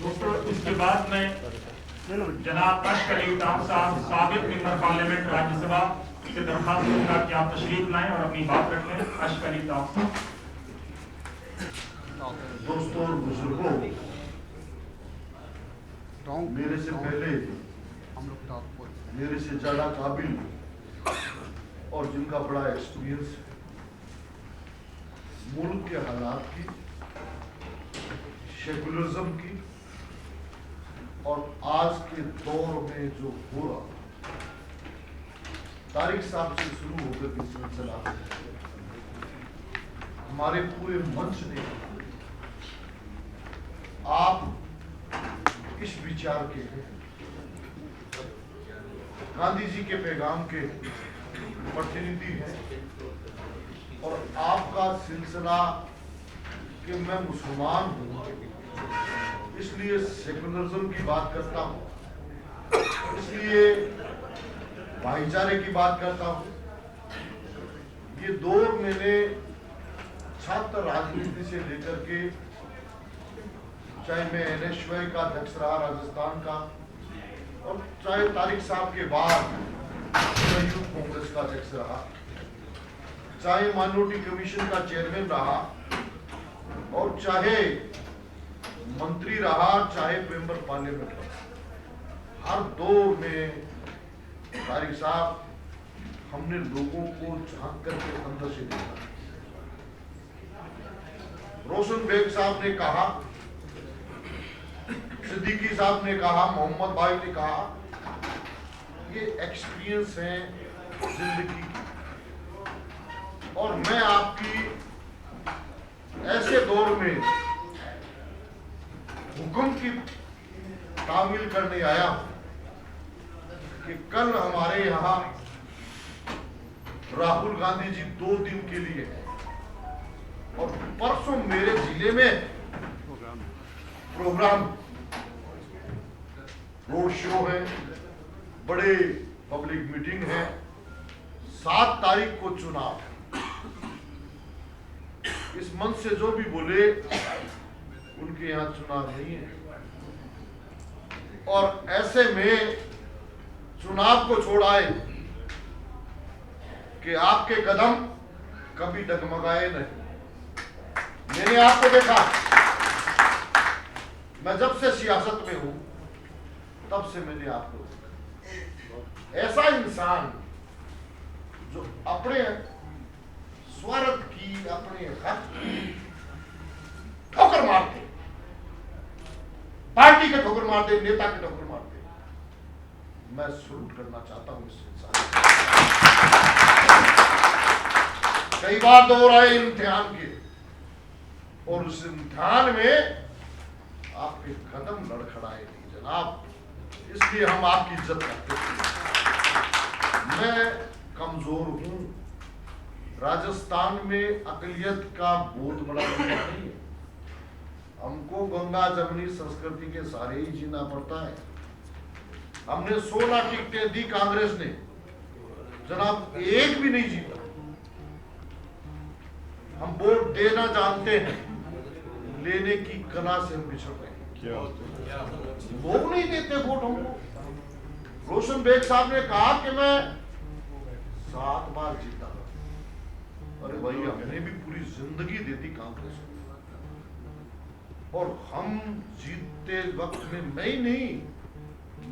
दोस्तों, इसके बाद में जनाब अशरफ अली उटाम साहब साबिक मेंबर पार्लियामेंट राज्यसभा से दरखास्त करूंगा कि आप तशरीफ लाएं और अपनी बात रखें। अशरफ अली उटाम साहब। दोस्तों और बुजुर्गों, मेरे से पहले मेरे से ज्यादा काबिल और जिनका बड़ा एक्सपीरियंस है मुल्क के हालात की, सेकुलरिज्म की और आज के दौर में जो हो रहा, तारिक साहब से शुरू होकर के सिलसिला हमारे पूरे मंच ने आप इस विचार के गांधी जी के पैगाम के प्रतिनिधि हैं और आपका सिलसिला कि मैं मुसलमान हूँ इसलिए सेकुलरिज्म की बात करता हूँ, इसलिए भाईचारे की बात करता हूँ। ये दौर मैंने छात्र राजनीति से लेकर के, चाहे मैं NSY का अध्यक्ष रहा राजस्थान का, और चाहे तारिक साहब के बाद मैं यूथ कांग्रेस का अध्यक्ष रहा, चाहे माइनॉरिटी कमीशन का चेयरमैन रहा, और चाहे मंत्री रहा, चाहे मेंबर पार्लियामेंट रहा, हर दौर में तारिक साहब हमने लोगों को झांक करके अंदर से देखा। रोशन बेग साहब ने कहा, सिद्दीकी साहब ने कहा, मोहम्मद भाई ने कहा, ये एक्सपीरियंस है जिंदगी की। और मैं आपकी ऐसे दौर में हुक्म की तामील करने आया हूं कि कल हमारे यहाँ राहुल गांधी जी 2 दिन के लिए हैं और परसों मेरे जिले में प्रोग्राम, रोड शो है, बड़े पब्लिक मीटिंग है। 7 तारीख को चुनाव। इस मंच से जो भी बोले उनके यहाँ चुनाव नहीं है और ऐसे में चुनाव को छोड़ आए कि आपके कदम कभी डगमगाए नहीं। मैंने आपको देखा, मैं जब से सियासत में हूं तब से मैंने आपको देखा। ऐसा इंसान जो अपने स्वार्थ की, अपने हक की ठोकर मारते, पार्टी के ठोकर मारते, नेता के ठोकर मारते, मैं सलूट करना चाहता हूं इस इंसान। कई बार दौर आए इम्तिहान के और उस इम्तिहान में आपके कदम लड़खड़ाए नहीं जनाब, इसलिए हम आपकी इज्जत करते हैं। मैं कमजोर हूं, राजस्थान में अकलियत का बहुत बड़ा नहीं है, हमको गंगा जमनी संस्कृति के सारे ही जीना पड़ता है। हमने 16 टिकटें दी कांग्रेस ने, जनाब एक भी नहीं जीता। हम वोट देना जानते हैं, लेने की कला से हम पिछड़ रहे हैं। लोग नहीं देते वोट हमको। रोशन बेग साहब ने कहा कि मैं 7 बार जीता। अरे भाई, हमने भी पूरी जिंदगी दे दी कांग्रेस को और हम जीतते वक्त में मैं ही नहीं,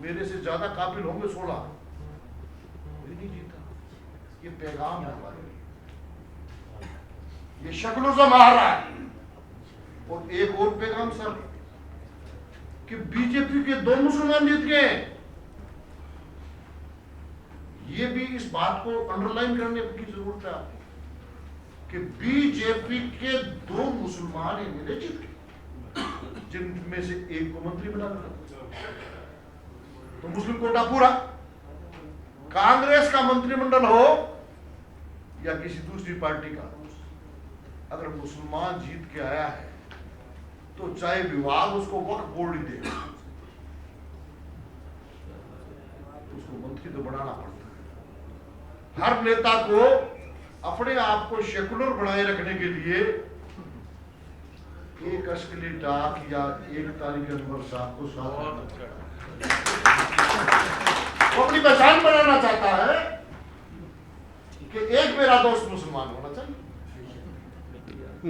मेरे से ज्यादा काबिल होंगे 16, कोई नहीं जीता। ये पैगाम है हमारे, ये सेकुलरिज्म आ रहा है। और एक और पैगाम सर कि बीजेपी के 2 मुसलमान जीत गए। ये भी इस बात को अंडरलाइन करने की जरूरत है कि बीजेपी के 2 मुसलमान एमएलए जीत गए, जिनमें से एक को मंत्री बना दिया। तो मुस्लिम कोटा पूरा। कांग्रेस का मंत्रिमंडल हो या किसी दूसरी पार्टी का, अगर मुसलमान जीत के आया है तो चाहे विभाग उसको वक्फ बोर्ड ही दे, उसको मंत्री तो बनाना पड़ता है। हर नेता को अपने आप को सेकुलर बनाए रखने के लिए एक अश्कली डाक या एक तारीख अनवर साहब को साथ वो अपनी पहचान बनाना चाहता है कि एक मेरा दोस्त मुसलमान होना चाहिए,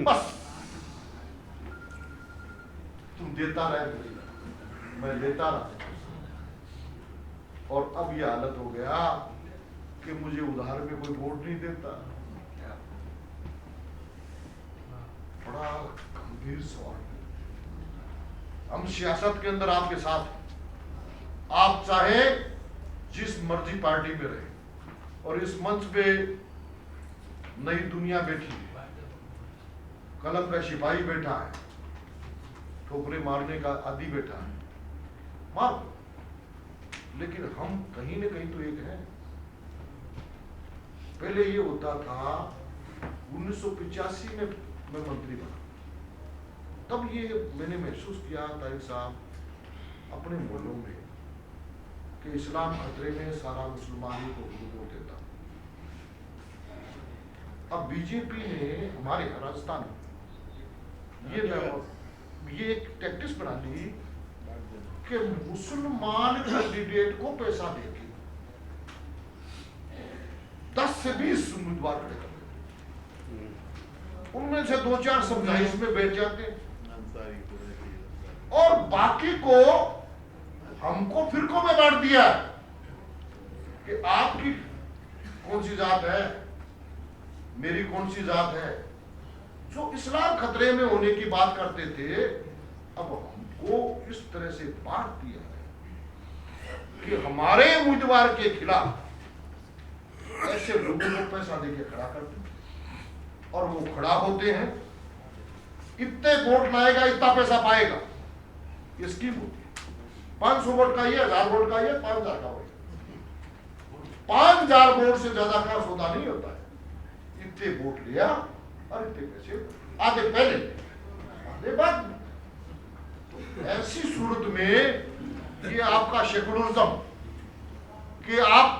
बस। तुम देता रहे, मैं लेता रहा, और अब यह हालत हो गया कि मुझे उधार में कोई वोट नहीं देता। बड़ा गंभीर सवाल। हम सियासत के अंदर आपके साथ, आप चाहे जिस मर्जी पार्टी में रहे, और इस मंच पे नई दुनिया बैठी है, कलम का सिपाही बैठा है, ठोकरे मारने का आदि बैठा है, मार। लेकिन हम कहीं न कहीं तो एक हैं। पहले ये होता था 1985 में मैं मंत्री बना, तब ये मैंने महसूस किया तारिक साहब अपने मोहल्लों में कि इस्लाम खतरे में, सारा मुसलमान को वोट देता। अब बीजेपी ने हमारे राजस्थान में ये एक टैक्टिस बना ली कि मुसलमान कैंडिडेट को पैसा देके 10 से 20 उम्मीदवार खड़े कर, उनमें से 2-4 समझाइश में बैठ जाते, और बाकी को हमको फिरकों में बांट दिया कि आपकी कौन सी जात है, मेरी कौन सी जात है। जो इस्लाम खतरे में होने की बात करते थे, अब हमको इस तरह से बांट दिया है कि हमारे उम्मीदवार के खिलाफ ऐसे लोगों को पैसा देके खड़ा करते, और वो खड़ा होते हैं, इतने वोट लाएगा इतना पैसा पाएगा, ये स्कीम होती है। 500 वोट का ये, 1000 वोट का ये, 5000 का वोट, 5000 वोट से ज्यादा का सौदा नहीं होता है। इतने वोट लिया और इतने पैसे, आधे पहले आधे बाद में। ऐसी सूरत में ये आपका सेकुलरिज्म कि आप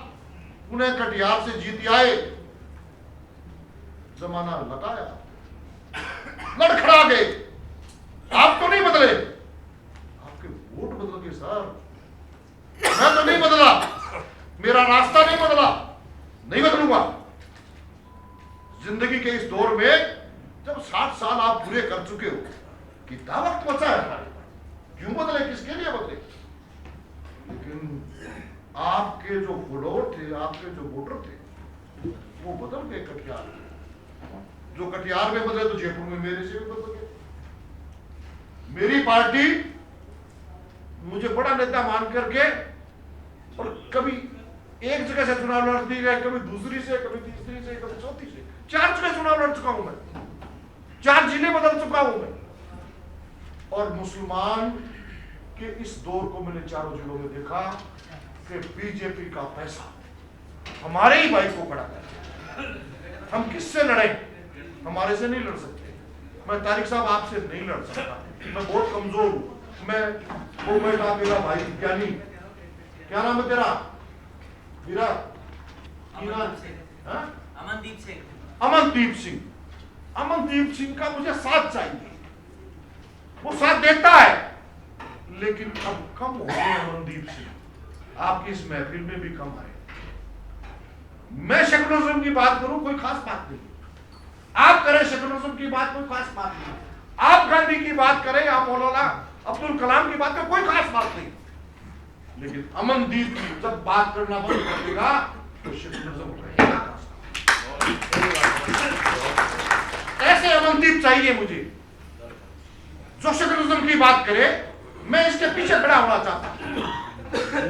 पुणे कटिहार से जीत आए, जमाना लटाया, लड़खड़ा गए। आप तो नहीं बदले, आपके वोट बदल गए सर। मैं तो नहीं बदला, मेरा रास्ता नहीं बदला, नहीं बदलूंगा। जिंदगी के इस दौर में जब 60 साल आप पूरे कर चुके हो, कितना वक्त बचा है, क्यों बदले, किसके लिए बदले? लेकिन आपके जो फॉलोअर थे, आपके जो वोटर थे, वो बदल गए कटिहार में। जो कटिहार में बदले तो जयपुर में मेरे से भी बदल गए। मेरी पार्टी मुझे बड़ा नेता मान करके, और कभी एक जगह से चुनाव लड़ती है, कभी दूसरी से, कभी तीसरी से, कभी चौथी से, 4 जगह चुनाव लड़ चुका हूं मैं, 4 जिले बदल चुका हूं मैं। और मुसलमान के इस दौर को मैंने चारों जिलों में देखा कि बीजेपी का पैसा हमारे ही भाई को खड़ा कर। हम किससे लड़े? हमारे से नहीं लड़ सकते। मैं तारिक साहब आपसे नहीं लड़ सकता, मैं बहुत कमजोर हूं। मैं वो बेटा मेरा भाई ज्ञानी, क्या नाम है तेरा? वीरा, अमनदीप सिंह। अमनदीप सिंह, अमनदीप सिंह का मुझे साथ चाहिए, वो साथ देता है, लेकिन अब कम हो गए अमनदीप सिंह, आपकी इस महफिल में भी कम आए। मैं सेकुलरिज्म की बात करूं, कोई खास बात नहीं। आप करें सेकुलरिज्म की बात, कोई खास बात नहीं। आप गांधी की बात करें या मौलाना अब्दुल कलाम की बात करें, कोई खास बात नहीं। लेकिन अमनदीप की जब बात करना बंद कर देगा तो सेकुलरिज्म रहेगा। ऐसे अमनदीप चाहिए मुझे, जो सेकुलरिज्म की बात करे। मैं इसके पीछे खड़ा होना चाहता हूं,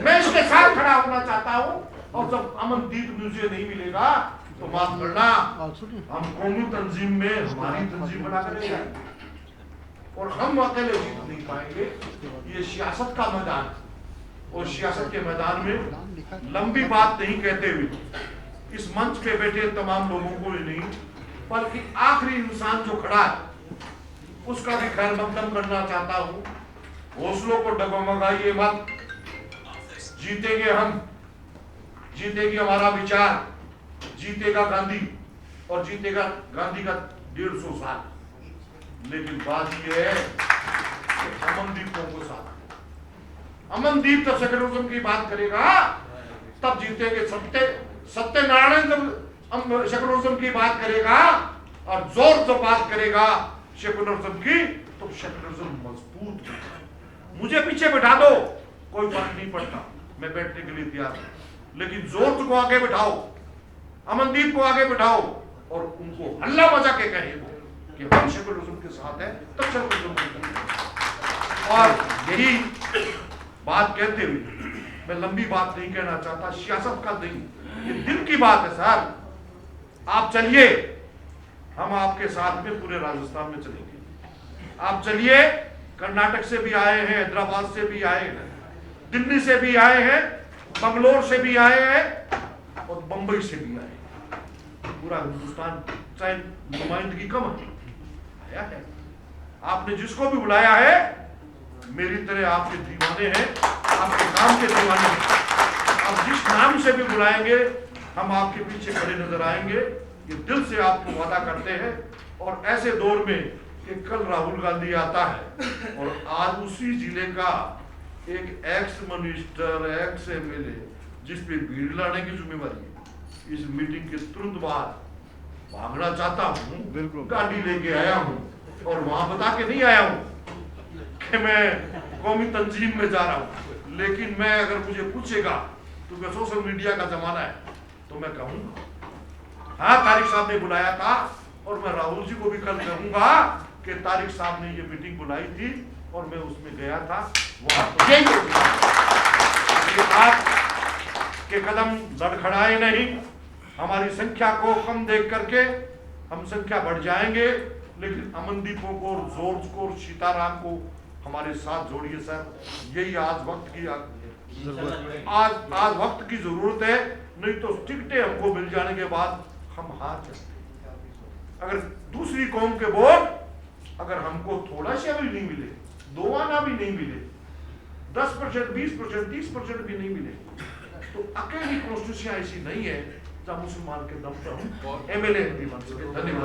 मैं इसके साथ खड़ा होना चाहता हूं। और जब अमनदीप मुझे नहीं मिलेगा तो माफ करना, हम कौमी तंजीम में हमारी तंजीम बना कर जाएंगे, और हम अकेले जीत नहीं पाएंगे। ये सियासत का मैदान, और सियासत के मैदान में लंबी बात नहीं कहते हुए इस मंच पे बैठे तमाम लोगों को ही नहीं, बल्कि आखिरी इंसान जो खड़ा है उसका भी खैर मकदम करना चाहता हूं। हौसलों को डगमगाइए मत, जीतेंगे हम, जीतेगी हमारा विचार, जीतेगा गांधी, और जीतेगा गांधी का 150 साल। लेकिन बात यह है कि अमनदीपों को साथ, अमनदीप जब सेकुलरिज्म की बात करेगा तब जीतेंगे। सत्यनारायण जब सेकुलरिज्म की बात करेगा और जोर से बात करेगा सेकुलरिज्म की, तो सेकुलरिज्म मजबूत है। मुझे पीछे बैठा दो, कोई फर्क नहीं पड़ता, मैं बैठने के लिए तैयार हूं, लेकिन जोर को आगे बैठाओ, अमनदीप को आगे बैठाओ और उनको हल्ला बजा के कहिए कि हम सेकुलरिज्म के साथ हैं, तब सेकुलरिज्म के। और यही बात कहते हुए मैं लंबी बात नहीं कहना चाहता, सियासत का नहीं, ये दिल की बात है सर। आप चलिए, हम आपके साथ में पूरे राजस्थान में चलेंगे। आप चलिए, कर्नाटक से भी आए हैं, हैदराबाद से भी आए हैं, दिल्ली से भी आए हैं, बंगलोर से भी आए हैं और बंबई से भी आए हैं। पूरा हिंदुस्तान चाहे नुमाइंदगी कम आया है। आपने जिसको भी बुलाया है, मेरी तरह आपके दीवाने हैं, आपके नाम के दीवाने हैं। आप जिस नाम से भी बुलाएंगे, हम आपके पीछे खड़े नजर आएंगे। ये दिल से आपको वादा करते हैं। और ऐसे दौर में कि कल राहुल गांधी आता है और आज उसी जिले का एक एक्स मिनिस्टर, एक्स एमएलए, जिस पे भीड़ लाने की जिम्मेवारी है, इस मीटिंग के तुरंत बाद भागना चाहता हूँ, गाड़ी लेके आया हूँ और वहां बता के नहीं आया हूँ कि मैं कौमी तंजीम में जा रहा हूँ। लेकिन मैं, अगर मुझे पूछेगा, क्योंकि सोशल मीडिया का जमाना है, तो मैं कहूँगा हाँ, तारिक साहब ने बुलाया था। और मैं राहुल जी को भी कल कहूंगा कि तारिक साहब ने ये मीटिंग बुलाई थी और मैं उसमें गया था। वहां यही आप के कदम लड़खड़ाए नहीं। हमारी संख्या को कम देख करके हम संख्या बढ़ जाएंगे, लेकिन अमनदीपों को और जॉर्ज को और सीताराम को हमारे साथ जोड़िए सर। यही आज वक्त की आज वक्त की जरूरत है। नहीं तो टिकटें हमको मिल जाने के बाद हम हार जाते। अगर दूसरी कौम के वोट अगर हमको थोड़ा सा भी नहीं मिले, 2 आना भी नहीं मिले, 10%, 20%, 30% भी नहीं मिले, तो अकेली कॉन्स्टिट्यूशन ऐसी नहीं है जहां मुसलमान के दम पर एमएलए भी बन सके। धन्यवाद।